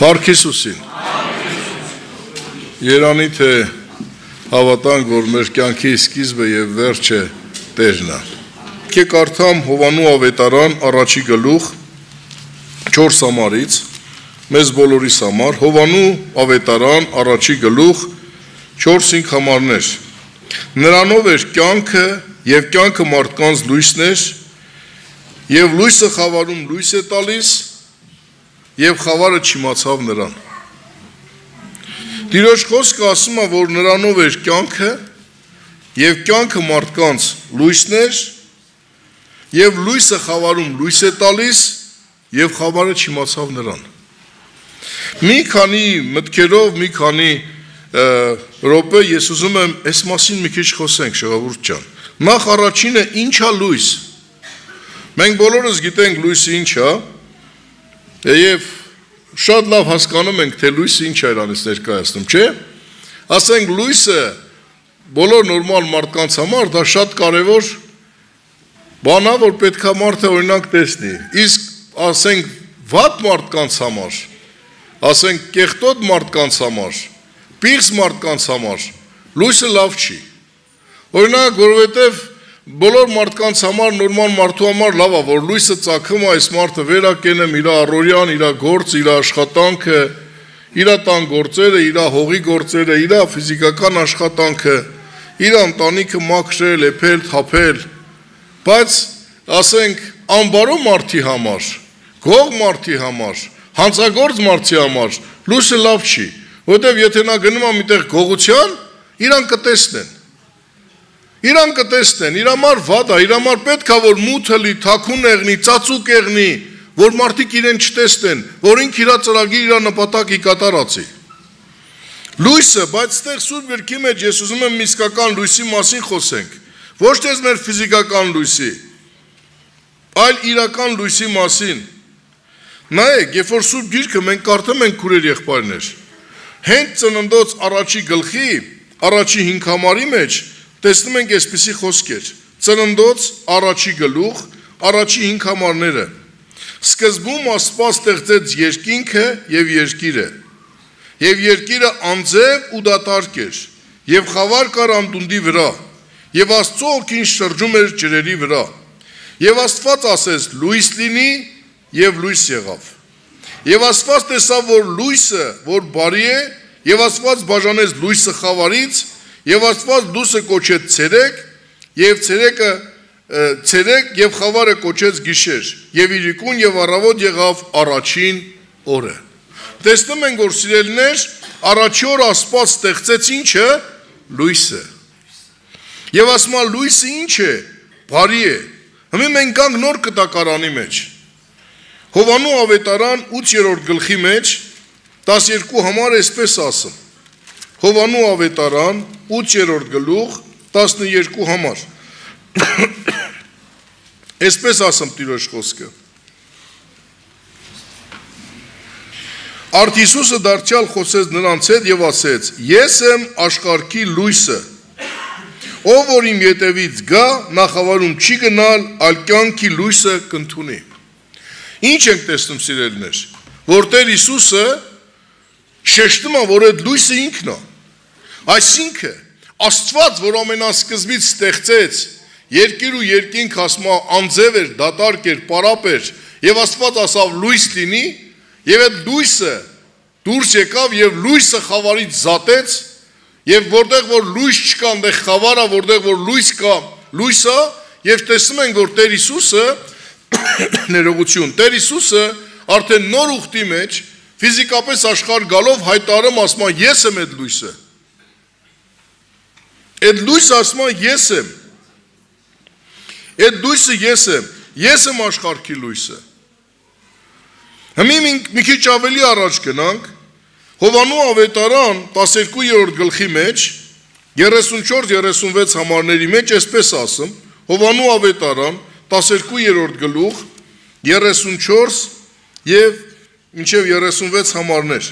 Փառք Հիսուսին։ Երանի թե հավատանք, որ մեր կյանքի սկիզբը եւ վերջը Տերն է։ Կկարդամ Հովանու ավետարան առաջի գլուխ 4 համարից մեզ բոլորիս համար Հովանու ավետարան առաջի գլուխ 4-5 համարներ։ Նրանով էր կյանքը եւ կյանքը մարդկանց լույսն էր եւ լույսը խավարում լույս է տալիս եւ խավարը չիմացավ նրան։ Տիրոջ խոսքը ասում է, որ նրանով էր կյանքը եւ կյանքը մարդկանց լույսն էր եւ լույսը խավարում լույս է տալիս եւ խավարը չիմացավ նրան։ Մի քանի մտքերով, մի քանի րոպե ես ուզում եմ այս մասին մի քիչ խոսենք, Շողովուրդ ջան։ Նախ առաջինը ինչ է լույս։ Մենք բոլորս գիտենք լույսը ինչ է, եւ շատ լավ հասկանում ենք, թե լույսը ինչ է իրանից ներկայացնում, չէ՞։ Ասենք լույսը բոլոր նորմալ մարդկանց համար դա շատ կարևոր բան է, որ պետք է մարդը օրինակ տեսնի։ Իսկ ասենք վատ մարդկանց համար, ասենք կեղտոտ մարդկանց համար, պիղծ մարդկանց համար լույսը լավ չի։ Օրինակ, որովհետև բոլոր մարդկանց համար, նորմալ մարդու համար լավ է, որ լույսը ծագում է, այս մարդը վերակենում իր առօրյան, իր գործը, իր աշխատանքը, իր տան գործերը, իր հողի գործերը, իր ֆիզիկական աշխատանքը, իր ընտանիքը մաքրել, էփել, թափել, բայց ասենք անբարո մարդի համար, գող մարդի համար, հանցագործ մարդի համար լույսը լավ չի, որտեղ եթե նա գնում է միտեղ գողության, իրան կտեսնեն։ Իրան կտեսնեն, իր համար վատ է, իր համար պետք է որ մութը լի, թաքուն եղնի, ծածուկ եղնի, որ մարդիկ իրեն չտեսնեն, որ ինք իր ծրագիր, իր նպատակի կատարածի։ Լույսը, բայց ստեղ Սուրբ Գրքի մեջ ես ուզում եմ իսկական լույսի մասին խոսենք, ոչ թե մեր ֆիզիկական լույսի, այլ իրական լույսի մասին։ Նայեք, երբ որ Սուրբ Գիրքը մենք կարդում ենք քուրեր եղբայրներ, հենց ծննդոց առաջի գլխի, առաջի 5 համարի մեջ տեսնում ենք այսպիսի խոսքեր, ծննդոց առաջի գլուխ, առաջի 5 համարները, սկզբում Աստված ստեղծեց երկինքը և երկիրը, և երկիրը անձև ու դատարկ էր, և խավար կար անդունդի վրա, և Աստծո օգին շրջում էր ջրերի վրա, և Աստված ասեց լույս լինի, և լույս եղավ, և Աստված տեսավ, որ լույսը, որ բարի է, և Աստված բաժանեց լույսը խավարից, և Աստված լույսը կոչեց ցերեկ, և ցերեկը ցերեկ և խավարը կոչեց գիշեր, և իրիկուն և առավոտ եղավ առաջին օրը։ Տեսնում ենք, որ սիրելիներ, առաջի օրը Աստված ստեղծեց ինչը, լույսը։ Եվ ասում է լույսը ինչ է, բարի է։ Հիմա մենք գանք նոր կտակարանի մեջ։ Հովանու ավետարան 8-րդ գլխի մեջ 12 համար այսպես ասում։ Հովանու ավետարան 8-րդ գլուխ 12 համար։ Այսպես ասում Տիրոջ խոսքը։ Արդ Հիսուսը դարձյալ խոսեց նրանց հետ եւ ասեց. Ես եմ աշխարհի լույսը։ Ով որ իմ ետևից գա, նախավարում չի գնալ, այլ կյանքի լույսը կընդունի։ Ինչ ենք տեսնում սիրելիներ, որ Տեր Հիսուսը շեշտում է, որ այդ լույսը ինքն է։ Այսինքն Աստված, որ ամենասկզբից ստեղծեց երկիր ու երկինք, ասում է անձև էր, դատարկ էր, պարապ էր, եւ Աստված ասավ լույս լինի, եւ այդ լույսը դուրս եկավ եւ լույսը խավարից զատեց, եւ որտեղ որ լույս չկա, այնտեղ խավար է, որտեղ որ լույս կա, լույս է, եւ տեսնում ենք, որ Տեր Հիսուսը ներողություն, Տեր Հիսուսը արդեն նոր ուխտի մեջ ֆիզիկապես աշխարհ գալով հայտարարում ասում է ես եմ այդ լույսը։ Այդ լույսը ասում է ես եմ։ Այդ լույսը ես եմ աշխարհի լույսը։ Հիմա մի քիչ ավելի առաջ գնանք, Հովանու ավետարան 12-րդ գլխի մեջ 34-36 համարների մեջ այսպես ասում, Հովանու ավետարան 12-րդ գլուխ 34 եւ մինչև 36 համարներ։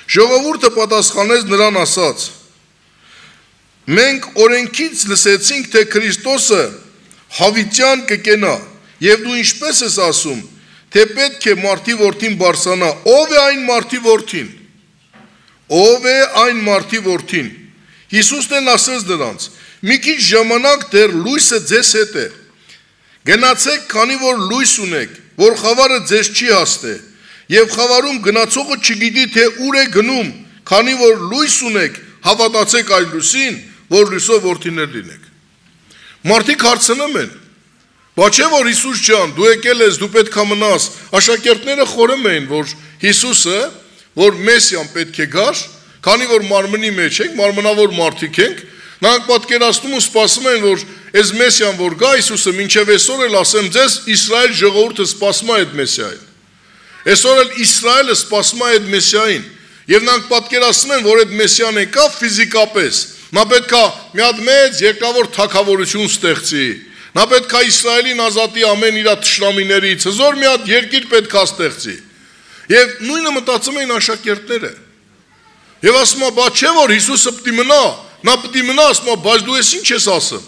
Ժողովուրդը պատասխանեց նրան ասաց. Մենք օրենքից լսեցինք, թե Քրիստոսը հավիտյան կկենա, եւ դու ինչպես ես ասում, թե պետք է մարդի որդին բարձրանա, ով է այն մարդի որդին, ով է այն մարդի որդին, Հիսուսն էլ ասեց նրանց, մի քիչ ժամանակ դեռ լույսը ձեզ հետ է, գնացեք, քանի որ լույս ունեք, որ խավարը ձեզ չի հասնե, եւ խավարում գնացողը չգիտի, թե ուր է գնում, քանի որ լույս ունեք, հավատացեք այլ լույսին, որ լույսով որդիներ լինեք։ Մարդիկ հարցնում են, բա չէ որ Հիսուս ջան, դու եկել ես, դու պետք է մնաս, աշակերտները խորում էին, որ Հիսուսը, որ Մեսիան պետք է գար, քանի որ մարմնի մեջ ենք, մարմնավոր մարդիկ ենք, նրանք պատկերացնում ու սպասում են, որ այս Մեսիան, որ գա Հիսուսը, մինչև այսօր էլ ասեմ ձեզ, Իսրայել ժողովուրդը սպասում է այդ Մեսիային։ Այսօր էլ Իսրայելը սպասում է այդ Մեսիային, եւ նրանք պատկերացնում են, որ այդ Մեսիան եկավ ֆիզիկապես, նա պետք է մի հատ մեծ երկրավոր թագավորություն ստեղծի, նա պետք է Իսրայելին ազատի ամեն իր թշնամիներից, հզոր մի հատ երկիր պետք է ստեղծի։ Եվ նույնը մտածում էին աշակերտները։ Եվ ասում է, բա չէ որ Հիսուսը պիտի մնա, նա պիտի մնա, ասում է, բայց դու ես ինչ ես ասում։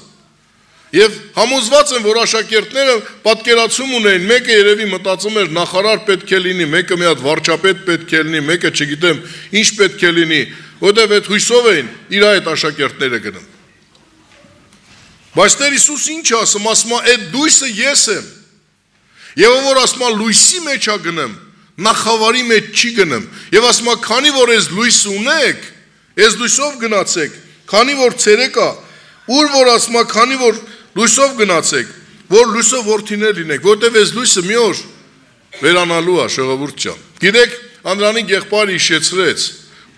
Եվ համոզված են, որ աշակերտները պատկերացում ունեն, մեկը երևի մտածում էր նախարար պետք է լինի, մեկը մի հատ վարչապետ պետք է լինի, մեկը չգիտեմ ինչ պետք է լինի, որտեղ այդ հույսով էին իր այդ աշակերտները գնում։ Բայց Տեր Հիսուս ինչ ասում, ասում է, այդ լույսը ես եմ։ Եվ որ ասում է լույսի մեջ է գնում, նա խավարի մեջ չի գնում։ Եվ ասում է, քանի որ այս լույսը ունեք, այս լույսով գնացեք, քանի որ ցերեկ է, ուր որ ասում է, քանի որ լույսով գնացեք, որ լույսով որդիներ լինեք, որտեղ այս լույսը մի օր վերանալու է, ժողովուրդ ջան։ Գիտեք, Անդրանիկ եղբայրը հիշեցրեց,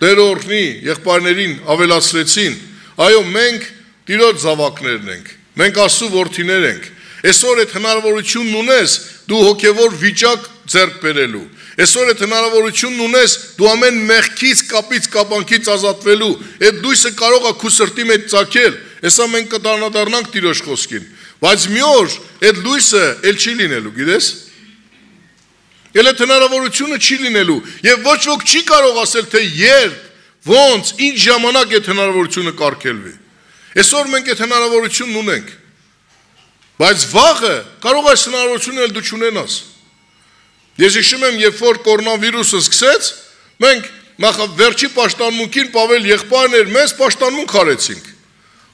Տեր օրհնի եղբայրներին ավելացրեցին, այո, մենք Տիրոջ զավակներն ենք, մենք Աստծո որդիներ ենք։ Այսօր այդ հնարավորությունն ունես դու հոգևոր վիճակ ձեռք բերելու։ Այսօր այդ հնարավորությունն ունես դու ամեն մեղքից, կապից, կապանքից ազատվելու։ Այդ լույսը կարող է քո սրտի մեջ ծագել։ Հեսա մենք կդառնանք Տիրոջ խոսքին, բայց մի օր այդ լույսը էլ չի լինելու, գիտես։ Էլ այդ հնարավորությունը չի լինելու, եւ ոչ ոք չի կարող ասել, թե երբ, ոնց, ինչ ժամանակ այդ հնարավորությունը կարգելվի։ Այսօր մենք այդ հնարավորությունն ունենք, բայց վաղը կարող այս հնարավորությունը էլ դու չունենաս։ Ես հիշում եմ, երբ որ կորոնավիրուսը սկսեց, մենք վերջի պաշտամունքին Պավել եղբայրներ մեզ պաշտամունք արեցինք։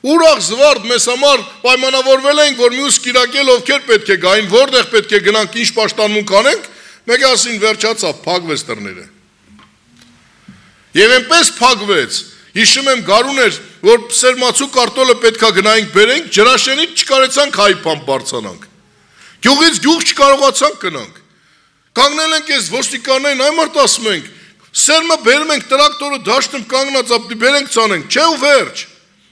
Ուրախ զվարթ մեզ համար պայմանավորվել ենք, որ մյուս կիրակել ովքեր պետք է գային, որտեղ պետք է գնանք, ինչ պաշտամունք անենք, մեկ ասին վերջացավ, փակվեց դռները։ Եվ այնպես փակվեց։ Հիշում եմ գարուն էր, որ սերմացու կարտոլը պետքա գնայինք բերենք, ջրաշենից չկարեցանք հայ բան բարձրանանք։ Գյուղից գյուղ չկարողացանք գնանք։ Կանգնել ենք այս ոստիկաններին, այ մարդ ասում ենք, սերմը բերում ենք տրակտորը դաշտում կանգնած ապտի բերենք ցանենք, չէ ու վերջ։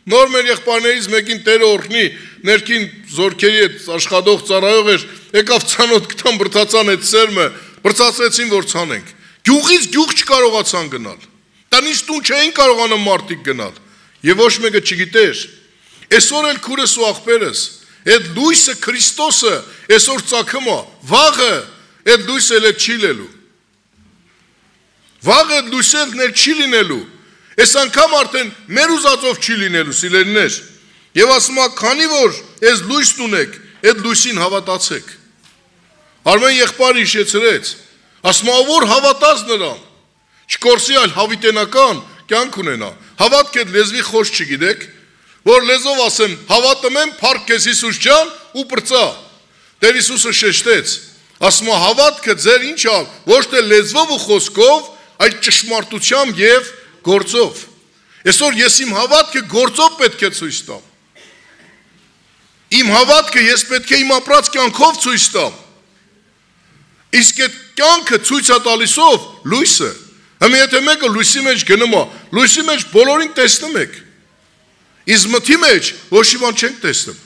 Նոր մեր եղբայրներից մեկին Տերը օրհնի, ներքին զորքերի հետ աշխատող ծառայող էր, եկավ ցանոթ գտան բրծացան այդ սերմը, բրծացրեցին որ ցանենք։ Գյուղից գյուղ չկարողացան գնալ։ Տնից տուն չէին կարողանում մարդիկ գնալ։ Եվ ոչ մեկը չգիտեր։ Այսօր էլ քուրս ու աղբերս, այդ լույսը Քրիստոսը այսօր ծագում է, վաղը այդ լույսը էլ չի լինելու։ Վաղը այդ լույսը էլ չի լինելու։ Այս անգամ արդեն մեր ուզածով չի լինելու, սիրելիներ։ Եվ ասում է, քանի որ այս լույսն ունեք, այդ լույսին հավատացեք։ Արմեն եղբայրը հիշեցրեց, ասում է, որ հավատաց նրան, չկորսի այլ հավիտենական կյանք ունենա։ Հավատք այդ լեզվի խոսք չգիտեք, որ լեզով ասեմ, հավատում եմ, փառք քեզ Հիսուս ջան ու պրծա։ Տեր Հիսուսը շեշտեց, ասում է, հավատքը ձեր ինչ է, ոչ թե լեզվով ու խոսքով, այլ ճշմարտությամբ եւ գործով։ Այսօր ես իմ հավատքը գործով պետք է ցույց տամ։ Իմ հավատքը ես պետք է իմ ապրած կյանքով ցույց տամ։ Իսկ այդ կյանքը ցույց է տալիսով լույսը։ Հիմա եթե մեկը լույսի մեջ գնում է, լույսի մեջ բոլորին տեսնում եք։ Իսկ մթի մեջ ոչ մի բան չենք տեսնում։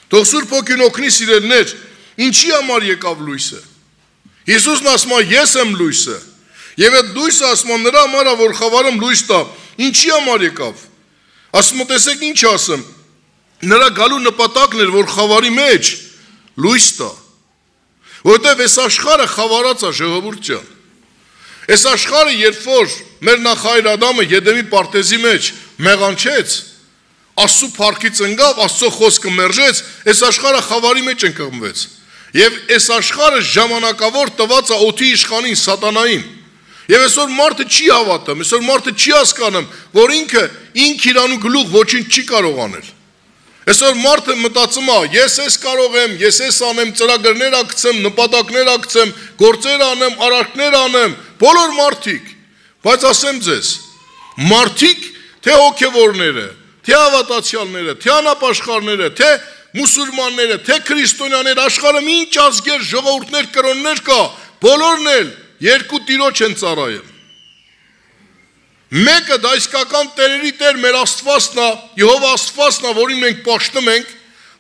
Թող Սուրբ Հոգին օգնի սիրելիներ, ինչի համար եկավ լույսը։ Հիսուսն ասում է, ես եմ լույսը։ Եվ այդ լույսը ասում է նրա համար է, որ խավարում լույս տա։ Ինչի համար եկավ։ Ասում է, տեսեք ինչ ասեմ։ Նրա գալու նպատակն էր, որ խավարի մեջ լույս տա։ Որտեւ այս աշխարհը խավարած է, ժողովուրդ ջան։ Այս աշխարհը երբ որ մեր նախայր Ադամը Եդեմի պարտեզի մեջ մեղանչեց, Աստծո փառքից ընկավ, Աստծո խոսքը մերժեց, այս աշխարհը խավարի մեջ ընկղմվեց։ Եվ այս աշխարհը ժամանակավոր տված է օդի իշխանին սատանային։ Եվ այսօր մարդը չի հավատում, այսօր մարդը չի հասկանում, որ ինքը իրանու գլուխ ոչինչ չի կարող անել։ Այսօր մարդը մտածում է, ես ես կարող եմ, ես ես անեմ, ծրագրեր ակցեմ, նպատակներ ակցեմ, գործեր անեմ, արարքներ անեմ, բոլոր մարդիկ։ Բայց ասեմ ձեզ, մարդիկ, թե հոգևորները, թե հավատացյալները, թե անապաշխարները, թե մուսուլմանները, թե քրիստոնյաները, աշխարհում ինչ ազգեր, ժողովուրդներ, կրոններ կա, բոլորն էլ երկու տիրոջ են ծառայել։ Մեկը դա իսկական տերերի տեր մեր Աստվածն է, Եհովա Աստվածն է, որին մենք պաշտում ենք,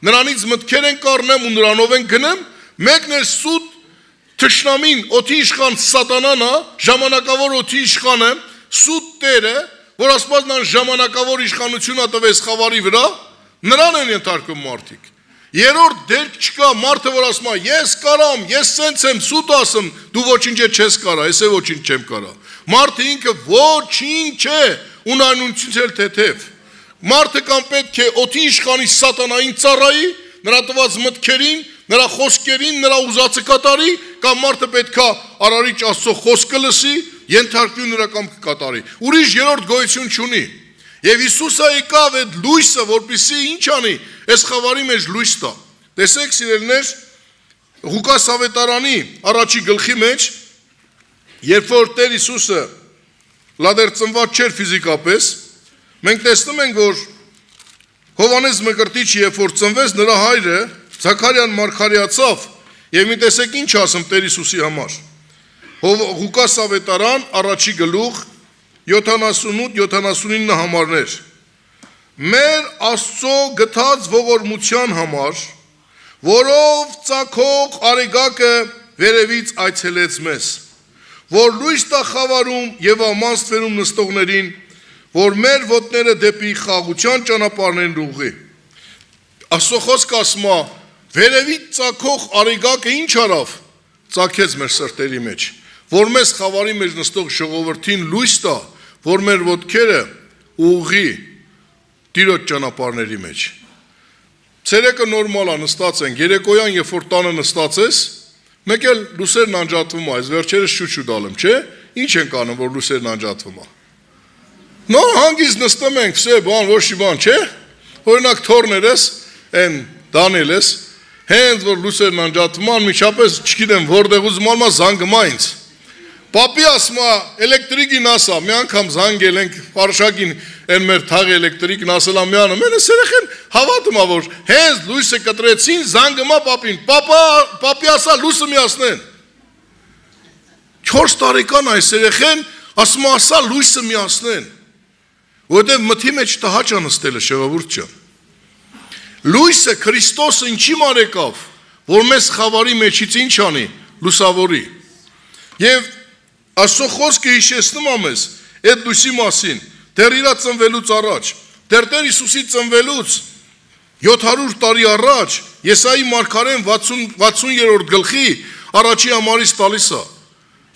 նրանից մտքեր ենք առնում ու նրանով ենք գնում, մեկն է սուտ թշնամին, օդի իշխան սատանան է, ժամանակավոր օդի իշխանը, սուտ տերը, որ Աստվածն ժամանակավոր իշխանություն տվեց խավարի վրա, նրան են ենթարկում մարդիկ։ Երրորդ դերք չկա, մարդը որ ասում է, ես կարամ, ես սենց եմ, սուտ ասում, դու ոչինչ չես կարա, ես է ոչինչ չեմ կարա։ Մարդը ինքը ոչինչ է, ունանունություն էլ թեթև։ Մարդը կամ պետք է օդի իշխանի սատանային ծառայի, նրա տված մտքերին, նրա խոսքերին, նրա ուզածը կատարի, կամ մարդը պետք է արարիչ Աստծո խոսքը լսի, ենթարկվի նրա կամքը կատարի։ Ուրիշ երրորդ գոյություն չունի։ Եվ Հիսուսը եկավ այդ լույսը, որպեսզի ինչ անի, այս խավարի մեջ լույս տա։ Տեսեք, սիրելիներ, Ղուկաս ավետարանի առաջի գլխի մեջ, երբ որ Տեր Հիսուսը լադեր ծնված չէր ֆիզիկապես, մենք տեսնում ենք, որ Հովհաննես Մկրտիչը երբ որ ծնվեց, նրա հայրը Զաքարիան մարգարեացավ, եւ մի տեսեք ինչ ասում Տեր Հիսուսի համար։ Ղուկաս ավետարան առաջի գլուխ 78-79 համարներ։ Մեր Աստծո գթած ողորմության համար, որով ծագող արեգակը վերևից այցելեց մեզ, որ լույս տա խավարում եւ ամանստվերում նստողներին, որ մեր ոտները դեպի խաղաղության ճանապարհներն ուղղի։ Աստծո խոսքը ասում է, վերևից ծագող արեգակը ինչ արավ, ծագեց մեր սրտերի մեջ, որ մեզ խավարի մեջ նստող ժողովրդին լույս տա, որ մեր ոտքերը ուղղի Տիրոջ ճանապարհների մեջ։ Ցերեկը նորմալ է նստած ենք, երեկոյան երբ որ տանը նստած ես, մեկ էլ լուսերն անջատվում է, այս վերջերս շուտ ալեմ, չէ՞։ Ինչ ենք անում, որ լուսերն անջատվում է։ Նո, հանգիստ նստում ենք, վсё, բան, ոչ մի բան, չէ՞։ Օրինակ թորներս, այն Դանիելս, հենց որ լուսերն անջատվում են, միջապես չգիտեմ որտեղից մալմա զանգում է ինձ։ Պապի ասում է, էլեկտրիկին ասա, մի անգամ զանգել ենք Փարշակին, այն մեր թաղի էլեկտրիկն ասել է մի անում, մենս երեխեն հավատում է, որ հենց լույսը կտրեցին, զանգում է պապին, պապի ասա լույսը միացնեն։ 4 տարեկան այս երեխեն ասում է, ասա լույսը միացնեն, որտեղ մթի մեջ տհաճ է նստելը ժողովուրդ ջան։ Լույսը Քրիստոսը ինչի մար եկավ, որ մեզ խավարի մեջից ինչ անի, լուսավորի։ Եվ Աստծո խոսքը հիշեցնում է մեզ այդ լույսի մասին, դեռ իր ծնվելուց առաջ, դեռ Տեր Հիսուսի ծնվելուց 700 տարի առաջ, Եսայի մարգարեն 60-րդ գլխի առաջի համարից տալիս է։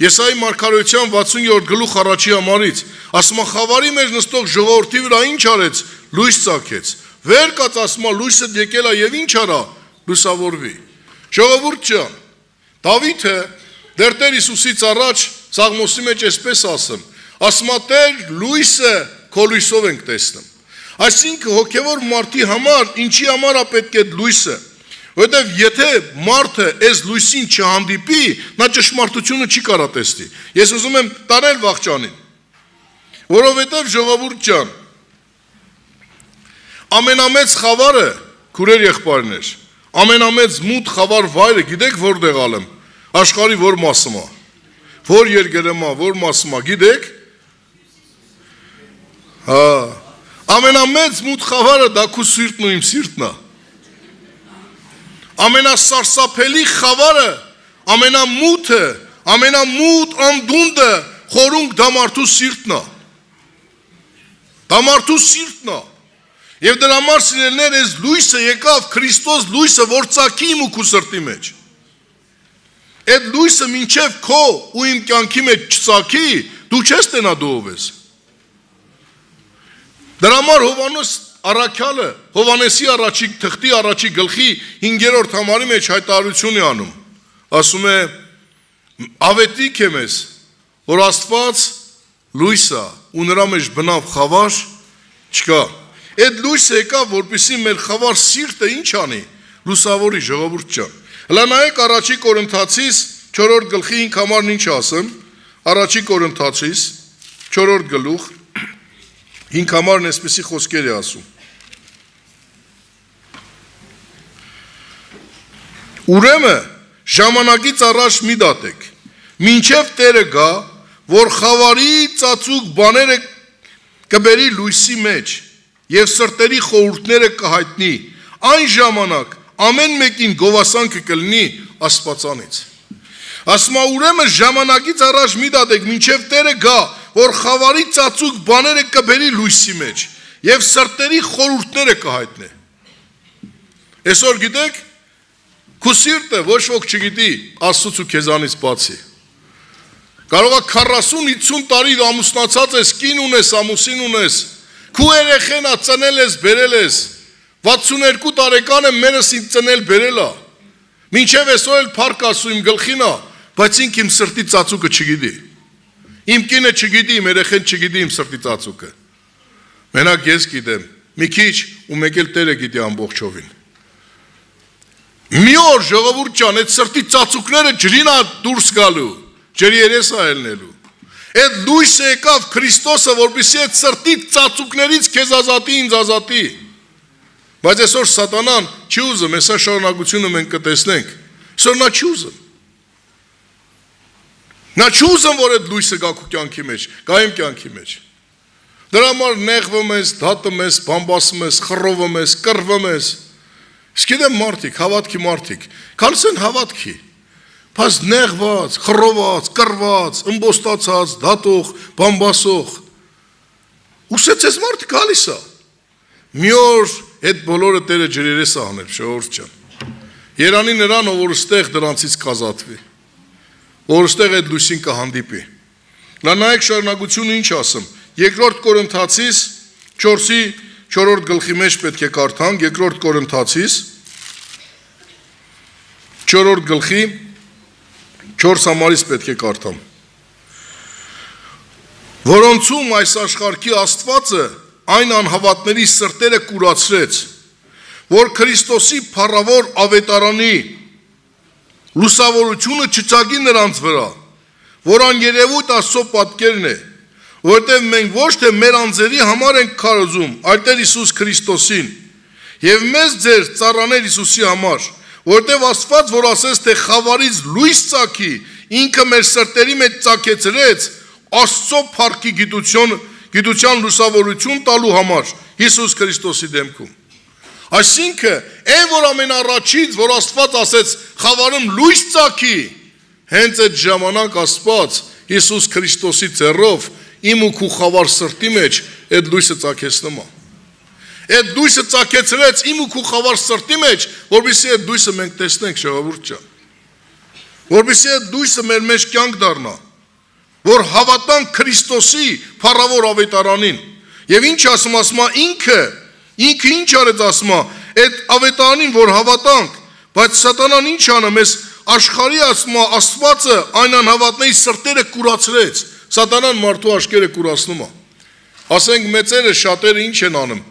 Եսայի մարգարեության 60-րդ գլուխ առաջի համարից, ասում է խավարի մեջ նստող ժողովրդի վրա ինչ արեց, լույս ծագեց։ Վեր կաց ասում է լույսը եկել է եւ ինչ արա, լուսավորվի։ Ժողովուրդ ջան, Դավիթը դեռ Տեր Հիսուսից առաջ Սաղմոսի մեջ այսպես ասում է Տեր լույսը քո լույսով ենք տեսնում։ Այսինքն հոգևոր մարդի համար ինչի համար է պետք է լույսը, որովհետև եթե մարդը այս լույսին չհանդիպի, նա ճշմարտությունը չի կարա տեսնի։ Ես ուզում եմ տարել վաղճանին, որովհետև ժողովուրդ ջան, ամենամեծ խավարը քուրեր եղբայրներ, ամենամեծ մութ խավար վայրը գիտեք որտեղ ալեմ, աշխարհի որ մասում է, որ երկրում է, որ մասում է, գիտեք։ Հա, ամենամեծ մութ խավարը դա քու սիրտն ու իմ սիրտն է։ Ամենասարսափելի խավարը, ամենամութը, ամենամութ անդունդը խորունգ դա մարդու սիրտն է։ Դա մարդու սիրտն է։ Եվ դրա համար սիրելիներ, այս լույսը եկավ Քրիստոս լույսը, որ ծագի իմ ու քու սրտի մեջ։ Այդ լույսը մինչև քո ու իմ կյանքի մեջ չծագի, դու չես տենա դու ով ես։ Դրա համար Հովհաննես առաքյալը Հովհաննեսի առաջի թղթի առաջի գլխի 5-րդ համարի մեջ հայտարարություն է անում, ասում է ավետիք է մեզ, որ Աստված լույս է ու նրա մեջ բնավ խավար չկա։ Այդ լույսը եկավ, որպեսզի մեր խավար սիրտը ինչ անի, լուսավորի ժողովուրդ ջան։ Հլա նայեք առաջի Կորինթացիս 4-րդ գլխի 5 համարն ինչ ասում, առաջի Կորինթացիս 4-րդ գլուխ 5 համարն այսպեսի խոսքեր է ասում։ Ուրեմն ժամանակից առաջ մի դատեք, մինչև Տերը գա, որ խավարի ծածուկ բաները կբերի լույսի մեջ եւ սրտերի խորհուրդները կհայտնի, այն ժամանակ ամեն մեկին գովասանքը կլինի Աստվածանից։ Ասում է ուրեմն ժամանակից առաջ մի դատեք, մինչև Տերը գա, որ խավարի ծածուկ բաները կբերի լույսի մեջ եւ սրտերի խորհուրդները կհայտնի։ Այսօր գիտեք, քո սիրտը ոչ ոք չգիտի Աստծուց ու քեզանից բացի։ Կարող է 40-50 տարի ամուսնացած ես, կին ունես, ամուսին ունես, քու երեխեն ա ծնել ես, բերել ես, 62 տարեկան եմ մերս ինձ ծնել բերել ա, մինչև այսօր էլ փառք Աստծու իմ գլխին ա, բայց ինք իմ սրտի ծածուկը չգիտի, իմ կինը չգիտի, իմ երեխեն չգիտի իմ սրտի ծածուկը, մենակ ես գիտեմ, մի քիչ ու մեկ էլ Տերը գիտի ամբողջովին։ Մի օր ժողովուրդ ջան, այդ սրտի ծածուկները ջրին ա դուրս գալու, ջրի երես ա ելնելու։ Այդ լույսը եկավ Քրիստոսը, որպեսզի այդ սրտի ծածուկներից քեզ ազատի, ինձ ազատի։ Բայց այսօր սատանան չի ուզում, հեսա շարունակությունը մենք կտեսնենք։ Այսօր նա չի ուզում։ Նա չի ուզում, որ այդ լույսը գա քո կյանքի մեջ, գա իմ կյանքի մեջ։ Դրա համար նեղվում ես, դատում ես, բամբասում ես, խռովում ես, կռվում ես։ Իսկ գիտեմ մարդիկ, հավատքի մարդիկ, քանս են հավատքի, բայց նեղված, խռոված, կռված, ըմբոստացած, դատող, բամբասող։ Ուսեց ես մարդը գալիս է։ Մի օր այդ բոլորը Տերը ջրերես է անել, ժողովուրդ ջան։ Երանի նրան, որ ստեղ դրանցից կազատվի, որ ստեղ այդ լույսին կհանդիպի։ Նա նայեք շարունակությունը ինչ ասում։ 2-րդ Կորինթացիս 4-ի 4-րդ գլխի մեջ պետք է կարդանք, 2-րդ Կորինթացիս 4-րդ գլխի 4 համարից պետք է կարդամ։ Որոնցում այս աշխարհի Աստվածը այն անհավատների սրտերը կուրացրեց, որ Քրիստոսի փառավոր ավետարանի լուսավորությունը չծագի նրանց վրա, որ աներևույթ Աստծո պատկերն է, որտեղ մենք ոչ թե մեր անձերի համար ենք քարոզում, այլ Տեր Հիսուս Քրիստոսին, եւ մեզ ձեր ծառաներ Հիսուսի համար, որտեղ Աստված որ ասեց թե խավարից լույս ծագի, ինքը մեր սրտերի մեջ ծագեցրեց Աստծո փառքի գիտության լուսավորություն տալու համար Հիսուս Քրիստոսի դեմքում։ Այսինքն, այն որ ամենառաջից, որ Աստված ասեց խավարում լույս ծագի, հենց այդ ժամանակ Աստված Հիսուս Քրիստոսի ձեռով իմ ու քու խավար սրտի մեջ այդ լույսը ծագեցնում է։ Այդ լույսը ծագեցրեց իմ ու քու խավար սրտի մեջ, որպեսզի այդ լույսը մենք տեսնենք, ժողովուրդ ջան։ Որպեսզի այդ լույսը մեր մեջ կյանք դառնա, որ հավատանք Քրիստոսի փառավոր ավետարանին։ Եվ ինչ ասում է ինքը ինչ արեց ասում է, այդ ավետարանին որ հավատանք, բայց սատանան ինչ անը մեզ աշխարհի ասում է Աստվածը այն անհավատների սրտերը կուրացրեց։ Սատանան մարդու աշկերը կուրացնում է։ Ասենք մեծերը շատերը ինչ են անում։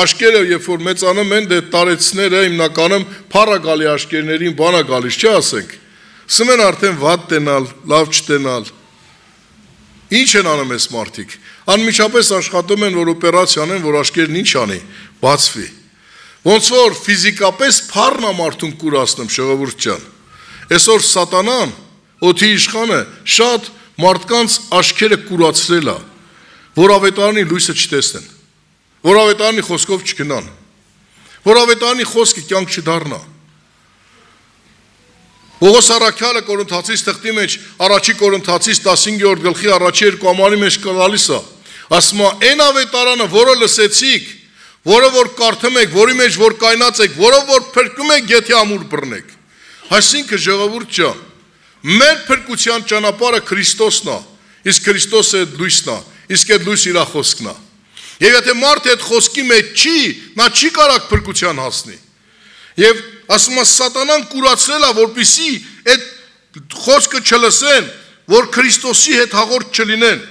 Աշկերը երբ որ մեծանում են, դե տարեցները հիմնականում փառա գալի աշկերներին բանա գալիս, չէ՞ ասենք։ Սում են արդեն վատ տենալ, լավ չտենալ։ Ինչ են անում այս մարդիկ։ Անմիջապես աշխատում են, որ օպերացիա անեն, որ աշկերն ինչ անի, բացվի։ Ոնց որ ֆիզիկապես փառն է մարդուն կուրացնում, ժողովուրդ ջան։ Այսօր սատանան, օդի իշխանը շատ մարդկանց աշկերը կուրացրել է, որ ավետարանի լույսը չտեսնեն, որ ավետարանի խոսքով չգնան, որ ավետարանի խոսքը կյանք չդառնա։ Պողոս առաքյալը Կորինթացիս թղթի մեջ առաջի Կորինթացիս 15-րդ գլխի առաջի 2 համարի մեջ գալիս է, ասում է այն ավետարանը, որը լսեցիք, որը որ կարդում եք, որի մեջ որ կայնած եք, որը որ փրկում եք, եթե ամուր բռնեք։ Այսինքն ժողովուրդ ջան, մեր փրկության ճանապարհը Քրիստոսն է, իսկ Քրիստոսը այդ լույսն է, իսկ այդ լույսը իր խոսքն է։ Եվ եթե մարդը այդ խոսքի մեջ չի, նա չի կարող փրկության հասնի։ Եվ ասում է սատանան կուրացրել է, որպեսզի այդ խոսքը չլսեն, որ Քրիստոսի հետ հաղորդ չլինեն։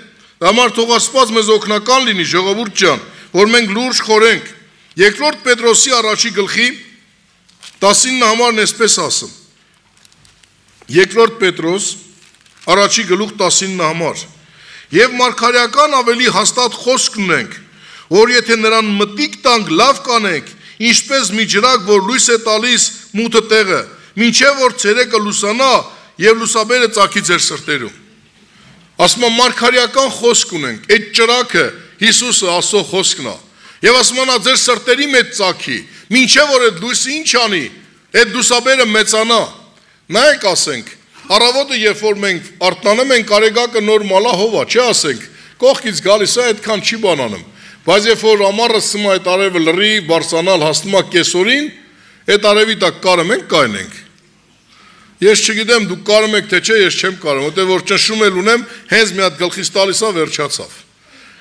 Համար թող Աստված մեզ օգնական լինի, ժողովուրդ ջան, որ մենք լուրջ խորենք։ Երկրորդ Պետրոսի առաջի գլխի 19 համարն էսպես ասում։ Երկրորդ Պետրոս առաջի գլուխ 19 համար։ Եվ մարգարեական ավելի հաստատ խոսք ունենք, որ եթե նրան մտիկ տանք, լավ կանենք, ինչպես մի ջրակ, որ լույս է տալիս մութը տեղը, մինչև որ ցերեկը լուսանա եւ լուսաբերը ծագի ձեր սրտերում։ Ասում եմ մարգարեական խոսք ունենք, այդ ջրակը Հիսուսը Աստծո խոսքն է։ Եվ ասում եմ նա ձեր սրտերի մեջ ծագի, մինչև որ այդ լույսը ինչ անի, այդ լուսաբերը մեծանա։ Նայեք ասենք, առավոտը երբ որ մենք արթնանում ենք, կարեգակը նոր մալահով է, չի ասենք, կողքից գալիս է, այդքան չի բանանում։ Բայց երբ որ ամառը սմա այդ արևը լրի, բարձանալ հասնում է կեսօրին, այդ արևի տակ կարում ենք կայնենք։ Ես չգիտեմ դուք կարում եք թե չէ, ես չեմ կարում, որտեղ որ ճնշում էլ ունեմ, հենց մի հատ գլխից տալիս է վերջացավ։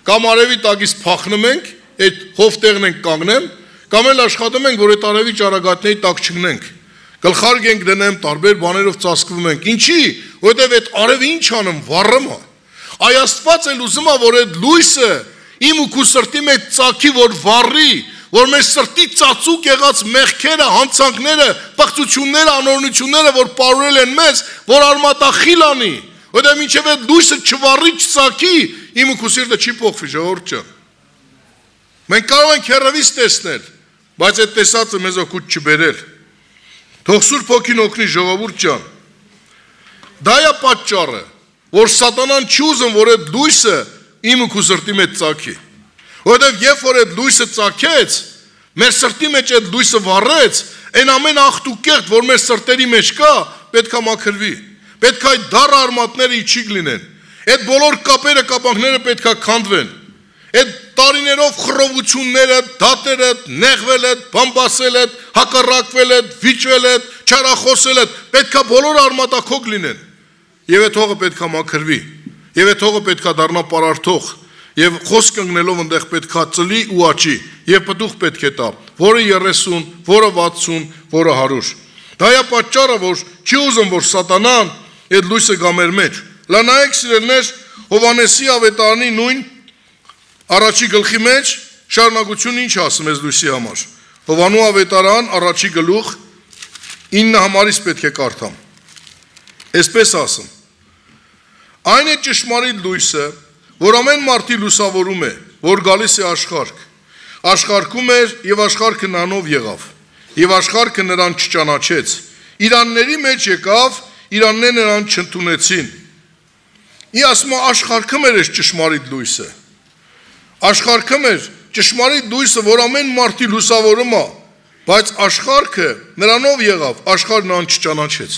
Կամ արևի տակից փախնում ենք, այդ հովտեղն ենք կանգնեմ, կամ էլ աշխատում ենք, որ այդ արևի ճառագայթների տակ չգնենք։ Գլխարկ ենք դնեմ, տարբեր բաներով ծածկվում ենք։ Ինչի՞, որտեղ այդ արևը ինչ անում, վառում է։ Այ Աստված էլ ուզում է, որ այդ լույսը իմ ու քու սրտի մեջ ծագի, որ վառի, որ մեր սրտի ծածուկ եղած մեղքերը, հանցանքները, պղծությունները, անօրենությունները, որ պարուրել են մեզ, որ արմատախիլ անի, որտեղ մինչև այդ լույսը չվառի, չծագի, իմ ու քու սիրտը չի փոխվի, ժողովուրդ ջան։ Մենք կարող ենք հեռվից տեսնել, բայց այդ տեսածը մեզ օգուտ չբերել։ Թող Սուրբ Հոգին օգնի, ժողովուրդ ջան։ Դա է պատճառը, որ սատանան չի ուզում, որ այդ լույսը իմ ու քու սրտի մեջ ծագի։ Որովհետև երբ որ այդ լույսը ծագեց, մեր սրտի մեջ այդ լույսը վառեց, այն ամեն աղտուկեղտ, որ մեր սրտերի մեջ կա, պետք է մաքրվի։ Պետք է այդ դառը արմատները իջիկ լինեն։ Այդ բոլոր կապերը, կապանքները պետք է քանդվեն։ Այդ տարիներով խռովությունները, դատերը, նեղվել է, բամբասել է, հակառակվել է, վիճվել է, չարախոսել է, պետք է բոլոր արմատակոկ լինեն։ Եվ այդ հողը պետք է մաքրվի։ Եվ այդ հողը պետք է դառնա պարարթող։ Եվ խոսք ընկնելով ընդեղ պետք է ծլի ու աճի, եւ պտուղ պետք է տա, որը 30, որը 60, որը 100։ Դա է պատճառը, որ չի ուզում, որ սատանան այդ լույսը գա մեր մեջ։ Լա նայեք սիրելիներ, Հովհաննեսի ավետարանի նույն առաջի գլխի մեջ շարունակություն ինչ ասում է լույսի համար։ Հովհաննու ավետարան առաջի գլուխ 9 համարից պետք է կարդամ։ Այսպես ասում. Այն է ճշմարիտ լույսը, որ ամեն մարդի լուսավորում է, որ գալիս է աշխարհք։ Աշխարհքում էր եւ աշխարհքը նրանով եղավ։ Եվ աշխարհքը նրան չճանաչեց։ Իրանների մեջ եկավ, իրաններն նրան չընդունեցին։ Ի ասում աշխարհքում էր ճշմարիտ լույսը։ Աշխարհքում էր ճշմարիտ լույսը, որ ամեն մարդի լուսավորում է, բայց աշխարհքը նրանով եղավ, աշխարհն նրան չճանաչեց։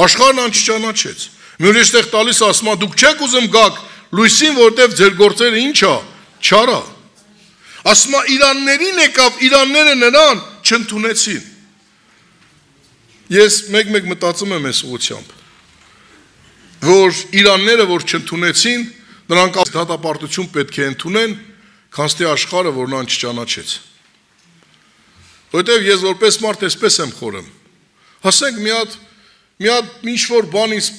Աշխարհն նրան չճանաչեց։ Մի ուրիշ տեղ տալիս ասում է դուք չեք ուզում գաք լույսին, որտեղ ձեր գործերը ինչ է, չար է։ Ասում է իրաններին եկավ, իրանները նրան չընդունեցին։ Ես մեկ-մեկ մտածում եմ այս ուղղությամբ, որ իրանները, որ չընդունեցին, նրանք դատապարտություն պետք է ընդունեն, քանց թե աշխարհը, որ նրան չճանաչեց։ Որտեւ ես որպես մարդ էսպես եմ խորում։ Հասենք մի հատ ինչ-որ բանից,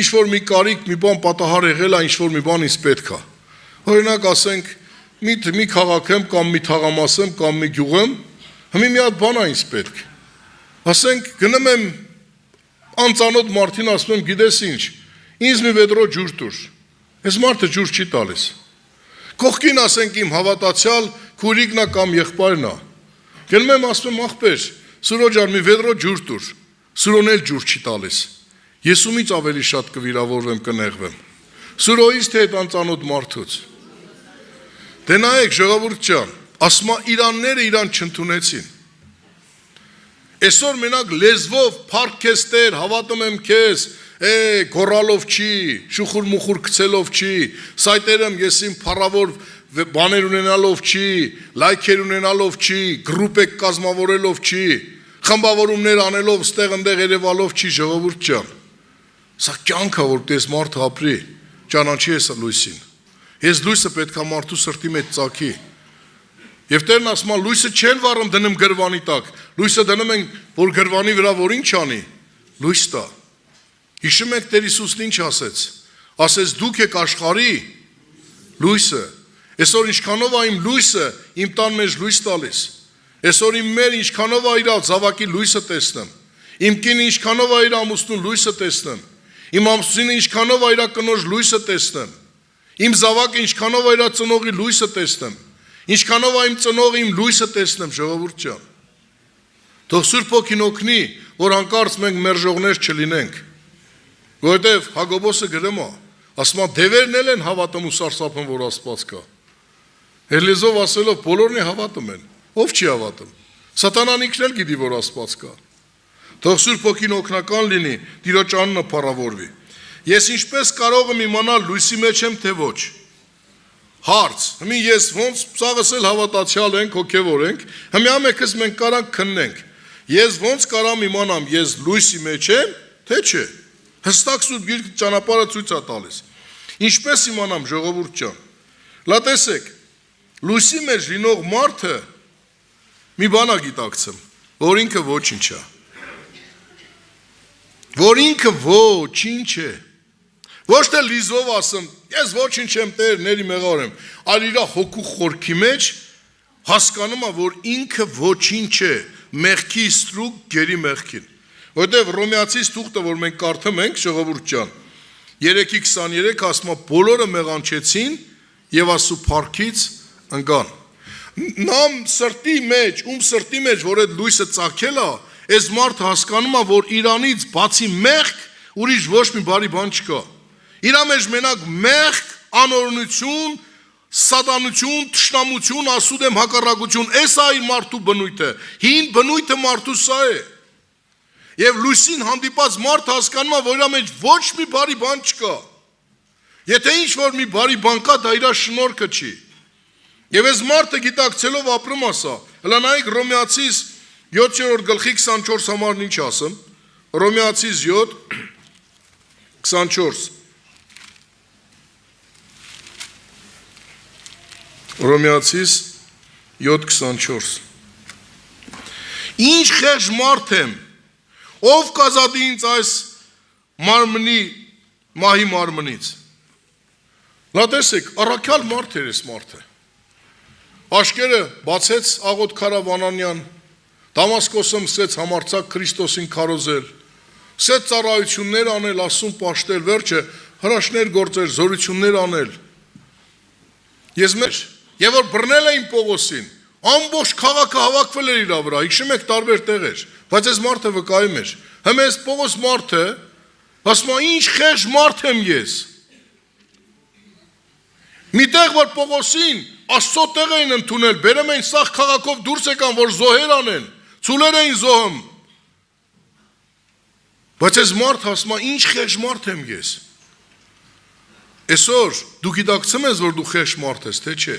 ինչ-որ մի կարիք, մի բան պատահար եղել է, ինչ-որ մի բան ինձ պետք է։ Օրինակ ասենք, մի քաղաքում կամ մի թաղամասում կամ մի գյուղում, մի հատ բան է ինձ պետք։ Ասենք, գնում եմ անծանոթ մարդին, ասում եմ, գիտես ինչ, ինձ մի վեդրո ջուր տուր։ Այս մարդը ջուր չի տալիս։ Կողքին ասենք իմ հավատացյալ քուրիկն է կամ եղբայրն է։ Գնում եմ ասում եմ ախպեր, Սուրո ջան, մի վեդրո ջուր տուր։ Սուրոն էլ ջուր չի տալիս։ Ես ումից ավելի շատ կվիրավորվեմ, կնեղվեմ։ Սուրոից թե այդ անծանոթ մարդուց։ Դե նայեք, ժողովուրդ ջան, ասում է իրանները իրան չընդունեցին։ Այսօր մենակ լեզվով փառք քեզ Տեր, հավատում եմ քեզ, գոռալով չի, շուխուր-մուխուր գցելով չի, սայտերում ես իմ փառավոր բաներ ունենալով չի, լայքեր ունենալով չի, գրուպ կազմավորելով չի, խմբավորումներ անելով ստեղ ընդեղ երևալով չի, ժողովուրդ ջան։ Սա կյանք է, որպես մարդ ապրի, ճանաչի ես լույսին։ Ես լույսը պետք է մարդու սրտի մեջ ծագի։ Եվ Տերն ասում է, լույսը չեն վառում դնում գրվանի տակ, լույսը դնում են, որ գրվանի վրա որ ինչ անի, լույս տա։ Հիշում եք Տեր Հիսուսն ինչ ասեց։ Ասեց դուք եք աշխարհի լույսը։ Այսօր ինչքանով է իմ լույսը իմ տան մեջ լույս տալիս։ Այսօր իմ մեր ինչքանով է իր զավակի լույսը տեսնում։ Իմ կինը ինչքանով է իր ամուսնու լույսը տեսնում։ Իմ ամուսինը ինչքանով է իր կնոջ լույսը տեսնում։ Իմ զավակը ինչքանով է իր ծնողի լույսը տեսնում։ Ինչքանով է իմ ծնողը իմ լույսը տեսնում, ժողովուրդ ջան։ Թող Սուրբ Հոգին օգնի, որ հանկարծ մենք մերժողներ չլինենք։ Որովհետև Հակոբոսը գրում է, ասում է դևերն էլ են հավատում ու սարսափում, որ Աստված կա։ Հելիզով ասելով բոլորն է հավատում են։ Ով չի հավատում։ Սատանան ինքն էլ գիտի, որ Աստված կա։ Թող Սուրբ Հոգին օգնական լինի, Տիրոջ անունը փառավորվի։ Ես ինչպես կարող եմ իմանալ լույսի մեջ եմ, թե ոչ։ Հարց, հիմի ես ոնց սաղս էլ հավատացյալ ենք, հոգևոր ենք, հիմի ամենքս մենք կարանք քննենք։ Ես ոնց կարամ իմանամ, ես լույսի մեջ եմ, թե չէ։ Հստակ Սուրբ Գիրքը ճանապարհը ցույց է տալիս։ Ինչպես իմանամ, ժողովուրդ ջան։ Լա տեսեք, լույսի մեջ լինող մարդը մի բան է գիտակցում, որ ինքը ոչինչ է։ Որ ինքը ոչինչ է։ Ոչ թե լիզով ասեմ, ես ոչինչ եմ Տեր, ների մեղավոր եմ, այլ իր հոգու խորքի մեջ հասկանում է, որ ինքը ոչինչ է, մեղքի ստրուկ գերի մեղքին։ Որտեվ Հռոմեացիս թուղթը, որ մենք կարդում ենք, ժողովուրդ ջան, 3:23 ասում է, բոլորը մեղանչեցին եւ Աստծո փառքից ընկան։ Նամ սրտի մեջ, սրտի մեջ, որ այդ լույսը ծագել է, այս մարդը հասկանում է, որ իրանից բացի մեղք, ուրիշ ոչ մի բարի բան չկա։ Իրա մեջ մենակ մեղք, անօրենություն, սատանություն, թշնամություն, ասուդեմ հակառակություն, այս է իր մարդու բնույթը, հին բնույթը մարդու սա է։ Եվ լույսին հանդիպած մարդը հասկանում է, որ իրա մեջ ոչ մի բարի բան չկա։ Եթե ինչ որ մի բարի բան կա, դա իրա շնորհքը չի։ Եվ այս մարդը գիտակցելով ապրում ասա, հլա նայեք Հռոմեացիս 7-րդ գլխի 24 համարն ինչ ասում, Հռոմեացիս 7:24 Հռոմեացիս 7:24 Ինչ խեղճ մարդ եմ, ով կազատի ինձ այս մարմնի մահի մարմնից։ Լա տեսեք, առաքյալ մարդ էր այս մարդը։ Աշկերը բացեց Աղոտ Քարավանանյան, Դամասկոսում սկսեց համարձակ Քրիստոսին քարոզել, սկսեց ծառայություններ անել, ասում պաշտել, վերջը հրաշներ գործել, զորություններ անել։ Ես մեջ, եւ որ բռնել էին Պողոսին, ամբողջ քաղաքը հավաքվել էր իր վրա, հիշում եք տարբեր տեղեր, բայց այս մարդը վկայում էր։ Հիմա այս Պողոս մարդը ասում է, ինչ խեղճ մարդ եմ ես։ Միտեղ որ Պողոսին Աստծո տեղ էին ընդունել, բերում էին սաղ քաղաքով դուրս եկան, որ զոհեր անեն, ցուլեր էին զոհում։ Բայց այս մարդ ասում է, ինչ խեղճ մարդ եմ ես։ Այսօր դու գիտակցում ես, որ դու խեղճ մարդ ես, թե չէ։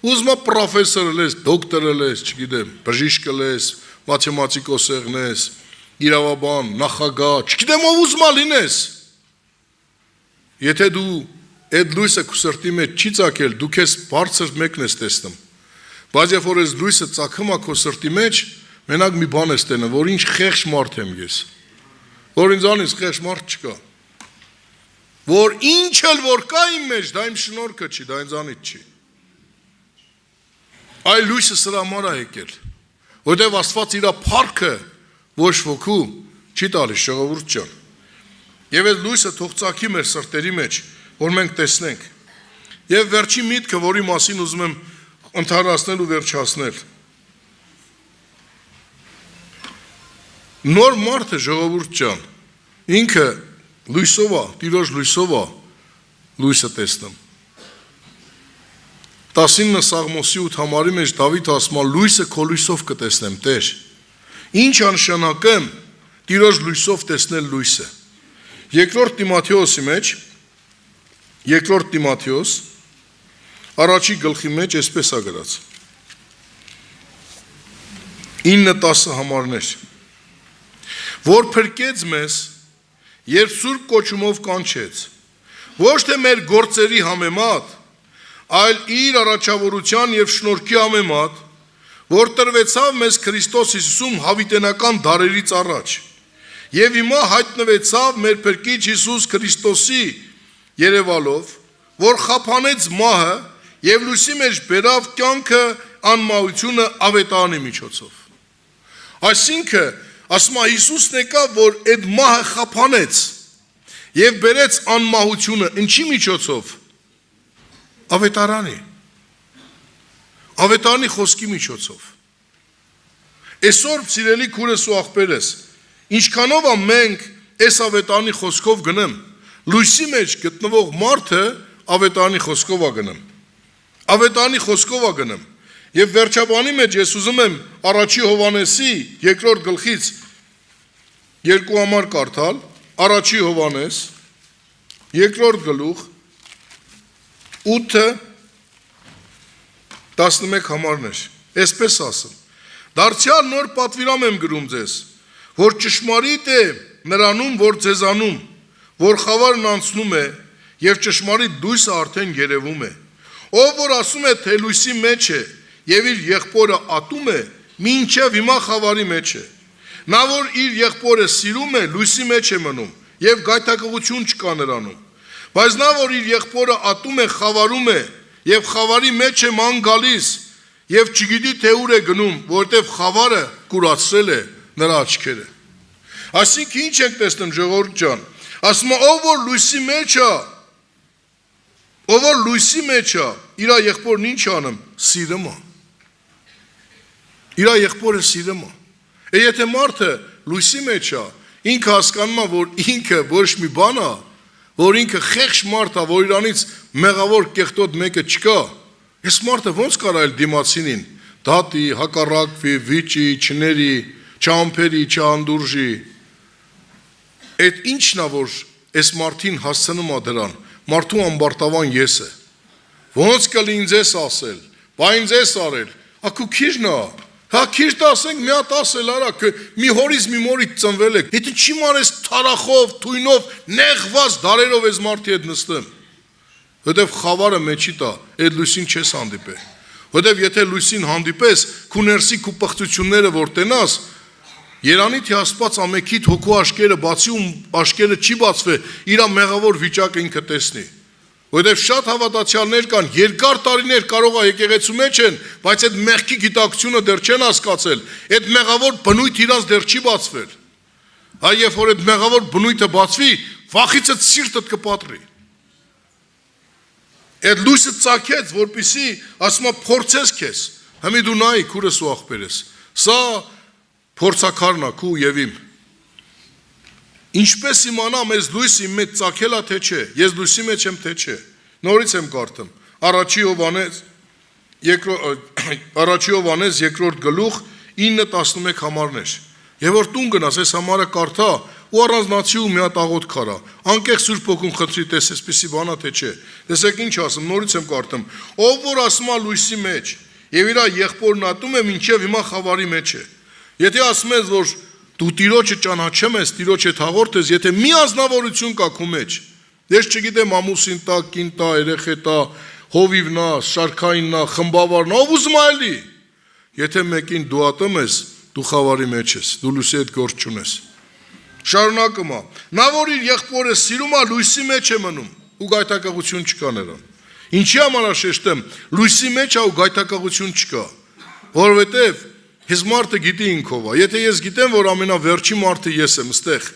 Ուզում ես պրոֆեսոր ես, դոկտոր ես, չգիտեմ, բժիշկ ես, մաթեմատիկոս ես, իրավաբան, նախագահ, չգիտեմ ով ուզում ես լինես։ Եթե դու այդ լույսը քո սրտի մեջ չի ծագել, դու քեզ բարձր մեկն ես տեսնում։ Բայց երբ որ այս լույսը ծագում է քո սրտի մեջ, մենակ մի բան ես տենում, որ ինչ խեղճ մարդ եմ ես։ Որ ինձանից խեղճ մարդ չկա։ Որ ինչ էլ որ կա իմ մեջ, դա իմ շնորհքը չի, դա ինձանից չի։ Այ լույսը սրա համար է եկել։ Որտեվ Աստված իր փառքը ոչ ոքու չի տալիս, ժողովուրդ ջան։ Եվ այդ լույսը թող ծագի մեր սրտերի մեջ, որ մենք տեսնենք։ Եվ վերջի միտքը, որի մասին ուզում եմ ընդհանրացնել ու վերջացնել։ Նոր մարդը, ժողովուրդ ջան, ինքը լույսով է, Տիրոջ լույսով է լույսը տեսնում։ 19 Սաղմոսի 8 համարի մեջ Դավիթ ասում է, լույսը քո լույսով կտեսնեմ, Տեր։ Ինչ անշանակեմ Տիրոջ լույսով տեսնել լույսը։ Երկրորդ Տիմոթեոսի մեջ, երկրորդ Տիմոթեոս, առաջի գլխի մեջ այսպես է գրած։ 9-10 համարներ։ Որ փրկեց մեզ, երբ սուրբ կոչումով կանչեց, ոչ թե մեր գործերի համեմատ, այլ իր առաջավորության եւ շնորհքի համեմատ, որ տրվեցավ մեզ Քրիստոս Հիսուսում հավիտենական դարերից առաջ, եւ հիմա հայտնվեցավ մեր Փրկիչ Հիսուս Քրիստոսի երևալով, որ խափանեց մահը եւ լույսի մեջ բերավ կյանքը անմահությունը ավետարանի միջոցով։ Այսինքն, ասма Հիսուսն եկավ, որ այդ մահը խափանեց եւ բերեց անմահությունը ինչի միջոցով։ Ավետարանի խոսքի միջոցով։ Այսօր սիրելի քուրս ու աղբերս, ինչքանով է մենք այս ավետարանի խոսքով գնեմ, լույսի մեջ գտնվող մարդը ավետարանի խոսքով է գնում։ Ավետարանի խոսքով է գնում։ Եվ վերջաբանի մեջ ես ուզում եմ առաջի Հովհաննեսի 2-րդ գլխից 2 համար կարդալ, առաջի Հովհաննես 2-րդ գլուխ 8-11 համարներ, այսպես ասում. Դարձյալ նոր պատվիրամ եմ գրում ձեզ, որ ճշմարիտ է նրանում, որ ձեզանում, որ խավարն անցնում է, եւ ճշմարիտ լույսը արդեն երևում է։ Ով որ ասում է, թե լույսի մեջ է, եւ իր եղբորը ատում է, մինչև հիմա խավարի մեջ է։ Նա որ իր եղբորը սիրում է, լույսի մեջ է մնում, եւ գայթակղություն չկա նրանում։ Բայց նա որ իր եղբորը ատում է, խավարում է, եւ խավարի մեջ է ման գալիս, եւ չգիտի թե ուր է գնում, որտեվ խավարը կուրացրել է նրա աչքերը։ Այսինքն ինչ ենք տեսնում ժողովուրդ ջան, ասում է ով որ լույսի մեջ է, իր եղբորն ինչ անում, սիրում է։ Իր եղբորը սիրում է։ Եթե մարդը լույսի մեջ է, ինքը հասկանում է, որ ինքը ոչ մի բան է, որ ինքը խեղճ մարդ է, որ իրանից մեղավոր կեղտոտ մեկը չկա, այս մարդը ոնց կարա էլ դիմացինին, դատի, հակառակվի, վիճի, չների, չամփերի, չանդուրժի։ Այդ ինչն է, որ այս մարդին հասցնում է դրան, մարդու ամբարտավան ես է։ Ոնց կլի ինձ ես ասել, բա ինձ ես արել, ակու քիժն է, հա քիժ տասենք մի հատ ասել արա, մի հորից մի մորից ծնվել եք, եթե չի մարես թարախով, թույնով, նեղված դարերով ես մարդի հետ նստեմ, որտեվ խավարը մեջի տա, այդ լույսին չես հանդիպե, որտեվ եթե լույսին հանդիպես, քու ներսի քու պղծությունները որ տենաս, Երանի թե Աստված ամեքիդ հոգու աշկերը բացի ու աշկերը չի բացվե, իր մեղավոր վիճակը ինքը տեսնի։ Որտեվ շատ հավատացյալներ կան, երկար տարիներ կարող է եկեղեցու մեջ են, բայց այդ մեղքի գիտակցությունը դեռ չեն հասկացել, այդ մեղավոր բնույթ իրանց դեռ չի բացվել։ Երբ որ այդ մեղավոր բնույթը բացվի, վախից սիրտդ կպատրի։ Այդ լույսը ծագեց, որպեսզի ասում է փորձես քեզ։ Հիմա դու նայի քուրս ու աղբերես։ Սա փորձակարն է քու եւ իմ։ Ինչպես իմանամ ես լույսի մեջ ծագելա թե չէ, ես լույսի մեջ եմ թե չէ։ Նորից եմ կարդում։ Առաջի Հովհաննես 2-րդ գլուխ 9-11 համարներ։ Եվ որ տուն գնաս, այս համարը կարդա ու առանձնացի ու մի հատ աղոթք քարա։ Անկեղծ Սուրբ Հոգուն խնդրի տես այսպեսի բանա թե չէ։ Տեսեք ինչ ասում, նորից եմ կարդում։ Ով որ ասում է լույսի մեջ եւ իր եղբորն ատում է, մինչեւ հիմա խավարի մեջ է։ Եթե ասում ես, որ դու Տիրոջը ճանաչում ես, Տիրոջ հետ հաղորդ ես, եթե մի ազնվորություն կա քո մեջ, ես չգիտեմ ամուսին տա, կին տա, երեխա տա, հովիվն է, շարքայինն է, խմբավարն է, ով ուզում այլի։ Եթե մեկին դու ատում ես, դու խավարի մեջ ես, դու լույսի հետ գործ չունես։ Շարունակում է։ Նա որ իր եղբորը սիրում է, լույսի մեջ է մնում, ու գայթակղություն չկա նրան։ Ինչի համար շեշտեմ, լույսի մեջ է ու գայթակղություն չկա, որովհետև Ես մարդը գիտի ինքով է, եթե ես գիտեմ, որ ամենավերջի մարդը ես եմ ստեղ,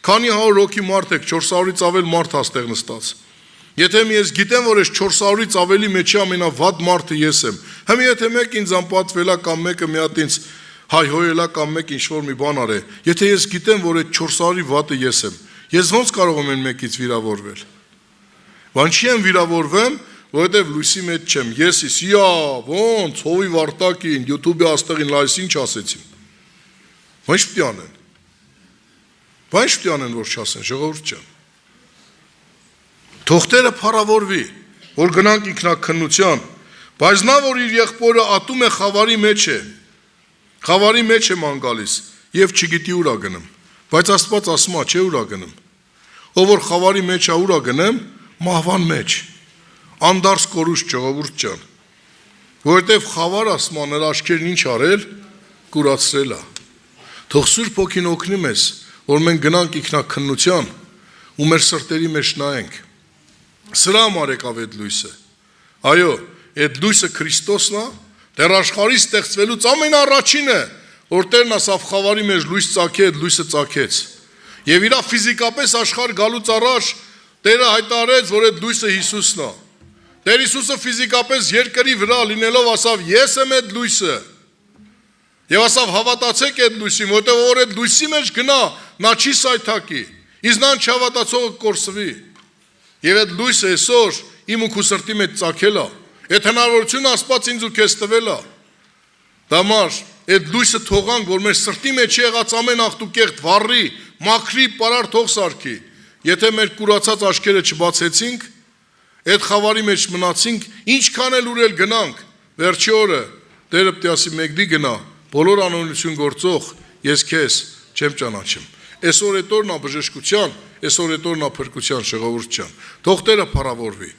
քանի 100 հոգի մարդ եք, 400-ից ավել մարդ հաստեղ նստած, եթե ես գիտեմ, որ ես 400-ից ավելի մեջի ամենավատ մարդը ես եմ, հիմա եթե մեկ ինձ անպատվելա կամ մեկը մի հատ ինձ հայհոյելա կամ մեկ ինչ-որ մի բան արե, եթե ես գիտեմ, որ այդ 400-ի վատը ես եմ, ես ոնց կարող եմ այն մեկից վիրավորվել, բան չի եմ վիրավորվեմ, որովհետև լույսի մեջ չեմ, ես իսիա, ոնց, հովի վարտակին, YouTube-ի աստեղին լայս ինչ ասեցին, բան շպտի անեն, որ չասեն, ժողովուրդ ջան, թողտերը փառավորվի, որ գնանք ինքնակնության, բայց նա, որ իր եղբորը ատում է խավարի մեջ է ման գալիս, և չգիտի ուր է գնում, բայց Աստված ասում է, չէ ուր է գնում, ով որ խավարի մեջ է ուր է գնում, մահվան մեջ, անդարս կորուս ժողովուրդ ջան, որովհետև խավար ասма նրա աչքերն ինչ արել, կուրացրել է։ Թող Սուրբ Հոգին օգնի մեզ, որ մենք գնանք ինքնակնության ու մեր սրտերի մեջ նայենք։ Սրա համար եկավ այդ լույսը։ Այո, այդ լույսը Քրիստոսն է, դեռ աշխարհի ստեղծվելուց ամենաառաջինը, որ Տերն ասավ խավարի մեջ լույս ծագի, այդ լույսը ծագեց։ Եվ իր ֆիզիկապես աշխարհ գալուց առաջ Տերը հայտարարեց, որ այդ լույսը Հիսուսն է։ Տեր Հիսուսը ֆիզիկապես երկրի վրա լինելով ասավ. Ես եմ այդ լույսը։ Եվ ասավ հավատացեք այդ լույսին, որտեղ որ այդ լույսի մեջ գնա, նա չի սայթակի։ Իսկ նա չհավատացողը կորսվի։ Եվ այդ լույսը այսօր իմ ու քու սրտի մեջ ծագել է։ Այդ հնարավորությունը Աստված ինձ ու քեզ տվել է։ Դամար այդ լույսը թողանք, որ մեր սրտի մեջ եղած ամեն աղտուկեղտ վառի, մաքրի, պարար թող սարքի։ Եթե մեր կուրացած աչքերը չբացեցինք, այդ խավարի մեջ մնացինք, ինչքան էլ ուր էլ գնանք, վերջի օրը Տերը պիտի ասի մեկդի գնա, բոլոր անօրինություն գործող, ես քեզ չեմ ճանաչում։ Այսօր այդ օրն է բժշկության, այսօր այդ օրն է փրկության ժողովուրդ ջան։ Թող Տերը փառավորվի։